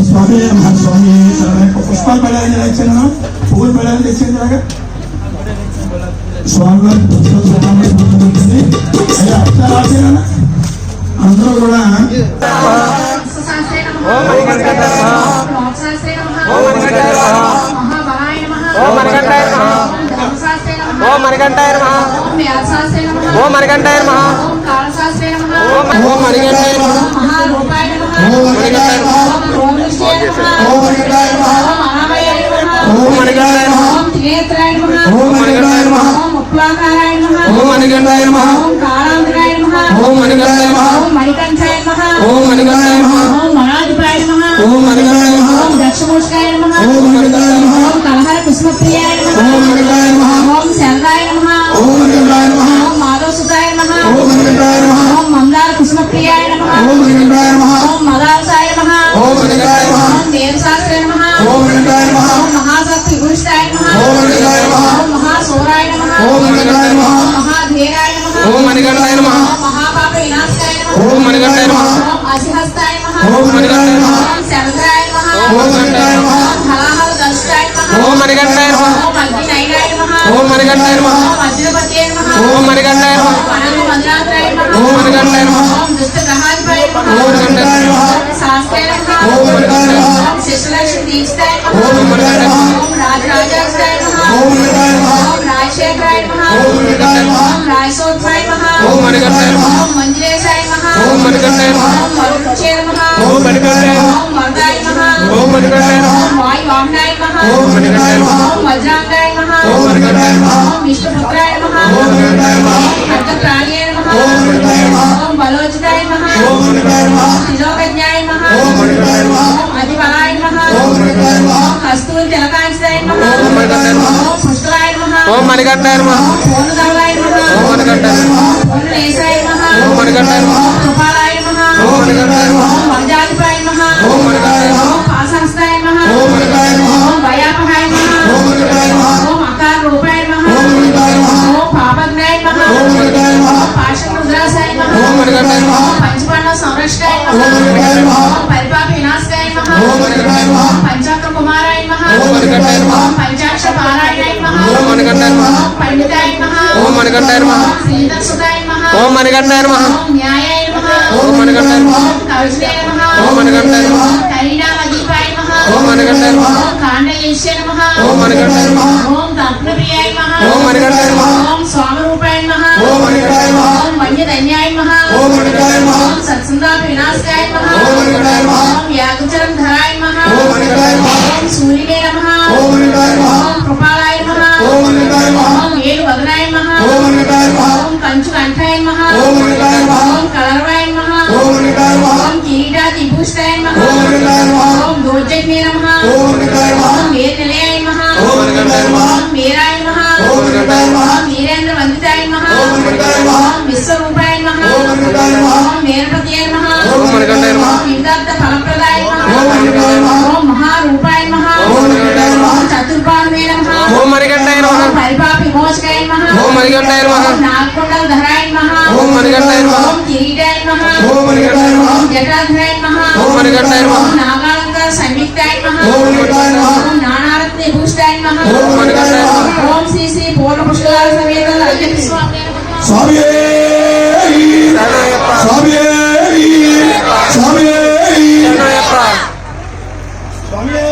స్వామి స్వామి పుష్పాలు పడాలని తెచ్చాను, పువ్వులు పడాలని తెచ్చింది లాగా స్వామి అక్షరాలు అందరూ కూడా ఓం మణికంఠాయ నమః. ఓం మణికంఠాయ నమః. ఓం మణికంఠాయ నమః. ఓం మణికంఠాయ నమః. ఓం మణికంఠాయ నమః. ఓం మణికంఠాయ నమః. ఓం మణికంఠాయ నమః. ఓం మణికంఠాయ నమః. ఓం మణికంఠాయ నమః. ఓం మణికంఠాయ నమః. ఓం మణికంఠాయ నమః. దక్షమూషకాయ నమః. ఓం మణికంఠాయ నమః. ఓం కలహర పుష్పప్రియాయ నమః. ఓం మణికంఠాయ నమః. ఓం శరదాయ నమః. ఓం మణికంఠాయ నమః. ఓం మాధవసుతాయ నమః. ఓం మణికంఠాయ నమః. ఓం మందార పుష్పప్రియాయ నమః. ఓం మణికంఠాయ నమః. ఓం మదాలసాయ నమః. ఓం మణికంఠాయ నమః. ఓం దేవశాస్త్రాయ నమః. ఓం మణికంఠాయ నమః. ఓం మహాశక్తి విభూషితాయ నమః. ఓం మణికంఠాయ నమః. ఓం మహాసూరాయ నమః. ఓం మణికంఠాయ నమః. ఓం మహాధీరాయ నమః. ఓం మణికంఠాయ నమః. ఓం మహాపాప వినాశకాయ నమః. ఓం మణికంఠాయ నమః. ఓం అసిహస్తాయ నమః. ఓం మణికంఠాయ నమః. ఓం శరదాయ నమః. ఓం మణికంఠాయ నమః. ఓం హలాహల దర్శకాయ నమః. ఓం మణికంఠాయ నమః. ఓం అగ్నినయనాయ నమః. ఓం మణికంఠాయ నమః. ఓం వజ్రపతయే నమః. ఓం మణికంఠాయ నమః. ఓం అనంత మధురాంతరాయ నమః. ఓం మణికంఠాయ నమః. ఓం దుష్టగ్రహాధిపాయ నమః. ఓం మణికంఠాయ నమః. ఓం శాస్త్రాయ నమః. ఓం మణికంఠాయ నమః. ఓం శిశులక్ష్మి దీక్షితాయ నమః. ఓం మణికంఠాయ నమః. ఓం రాజరాజాక్షాయ నమః. ఓం మణికంఠాయ నమః. ఓం రాజశేఖరాయ నమః. ఓం మణికంఠాయ నమః. ఓం రాజసోత్రాయ నమః. ఓం మణికంఠాయ నమః. ఓం మంజులేశాయ నమః. ఓం మణికంఠాయ నమః. ఓం మరుక్షే నమః. ఓం మణికంఠాయ నమః. ఓం వరదాయ నమః. ఓం మణికంఠాయ నమః. ఓం వాయువాహనాయ నమః. ఓం మణికంఠాయ నమః. ఓం వజ్రాంగాయ నమః. ఓం మణికంఠాయ నమః. ఓం విష్ణుపుత్రాయ నమః. ఓం మణికంఠాయ నమః. ఓం ఖడ్గప్రాణియే నమః. ఓం మణికంఠాయ నమః. ఓం బలోచితాయ నమః. ఓం మణికంఠాయ నమః. ఓం త్రిలోకజ్ఞాయ నమః. ఓం మణికంఠాయ నమః. ఓం అధిబలాయ నమః. ఓం మణికంఠాయ నమః. ఓం కస్తూరి తిలకాంక్షాయ నమః. ఓం మణికంఠాయ నమః. ఓం పుష్కరాయ నమః. ఓం మణికంఠాయ నమః. ఓం పూర్ణధవలాయ నమః. ఓం మణికంఠాయ నమః. ఓం పూర్ణేశాయ నమః. ఓం మణికంఠాయ నమః. ఓం కృపాలాయ నమః. ఓం మణికంఠాయ నమః. ఓం వరజాధిపాయ నమః. ఓం మణికంఠాయ నమః. ఓం పాశహస్తాయ నమః. ఓం మణికంఠాయ నమః. ఓం భయాపహాయ నమః. ఓం మణికంఠాయ నమః. ఓం అకార రూపాయ నమః. ఓం మణికంఠాయ నమః. ఓం పాపజ్ఞాయ నమః. ఓం మణికంఠాయ నమః. ఓం పాశరుద్రాసాయ నమః. ఓం మణికంఠాయ నమః. ఓం పంచపాండవ సంరక్షకాయ నమః. ఓం మణికంఠాయ నమః. ఓం పరిపాప వినాశకాయ నమః. ఓం మణికంఠాయ నమః. ఓం పంచాక్షర కుమారాయ నమః. ఓం మణికంఠాయ నమః. ఓం పంచాక్షర పారాయణాయ నమః. ఓం మణికంఠాయ నమః. ఓం పండితాయ నమః. ఓం మణికంఠాయ నమః. ఓం శ్రీదర్శకాయ నమః. ఓం మణికంఠాయ నమః. ఓం న్యాయాయ నమః. ఓం మణికంఠాయ నమః. ఓం కౌశలాయ నమః. ఓం మణికంఠాయ నమః. ఓం కరీణామదీపాయ నమః. ఓం మణికంఠాయ నమః. ఓం కాండయేశ్య నమః. ఓం మణికంఠాయ నమః. ఓం దత్నప్రియాయ నమః. ఓం మణికంఠాయ నమః. ఓం స్వామరూపాయ నమః. ఓం మణికంఠాయ నమః. ఓం వన్యధన్యాయ నమః. ఓం మణికంఠాయ నమః. ఓం సత్సంతాప వినాశకాయ నమః. ఓం మణికంఠాయ నమః. ఓం యాగచరం ధరాయ నమః. ఓం మణికంఠాయ నమః. ఓం సూర్యమే నమః. ఓం మణికంఠాయ నమః. ఓం కృపాలాయ నమః. ఓం మణికంఠాయ నమః. ఓం ఏడు వదనాయ నమః. ఓం మణికంఠాయ నమః. ఓం కంచు కంఠాయ నమః. ఓం మణికంఠాయ నమః. ఓం కలరవాయ నమః. ఓం మణికంఠాయ నమః. ఓం కిరీటాదిభూషితాయ నమః. ఓం మణికంఠాయ నమః. ఓం దోర్జగ్నే నమః. ఓం మణికంఠాయ నమః. ఓం వీరనిలయాయ నమః. ఓం మణికంఠాయ నమః. ఓం వీరాయ నమః. ఓం మణికంఠాయ నమః. ఓం వీరేంద్ర వందితాయ నమః. ఓం మణికంఠాయ నమః. ఓం విశ్వరూపాయ నమః. ఓం మణికంఠాయ నమః. ఓం వీరపతియే నమః. ఓం మణికంఠాయ నమః. ఓం వివిధార్థ ఫలప్రదాయ నమః. ఓం మణికంఠాయ నమః. ఓం మహారూపాయ నమః. ఓం మణికంఠాయ నమః. ఓం చతుర్బాహువే నమః. ఓం మణికంఠాయ నమః. ఓం పరిపాప విమోచకాయ నమః. ఓం మణికంఠాయ నమః. ఓం నాగకుండల ధరాయ నమః. ఓం మణికంఠాయ నమః. ఓం కిరీటాయ నమః. ఓం మణికంఠాయ నమః. ఓం జటాధరాయ నమః. ఓం మణికంఠాయ నమః. ఓం నాగాలంకార సంయుక్తాయ నమః. ఓం మణికంఠాయ నమః. ఓం నానారత్న విభూషితాయ నమః. ఓం మణికంఠాయ నమః. ఓం శ్రీ శ్రీ పూర్ణ పుష్కరాల సమేత అయ్యప్ప స్వామి నమః. స్వామియే స్వామియే స్వామియే శరణయ్యప్ప. స్వామియే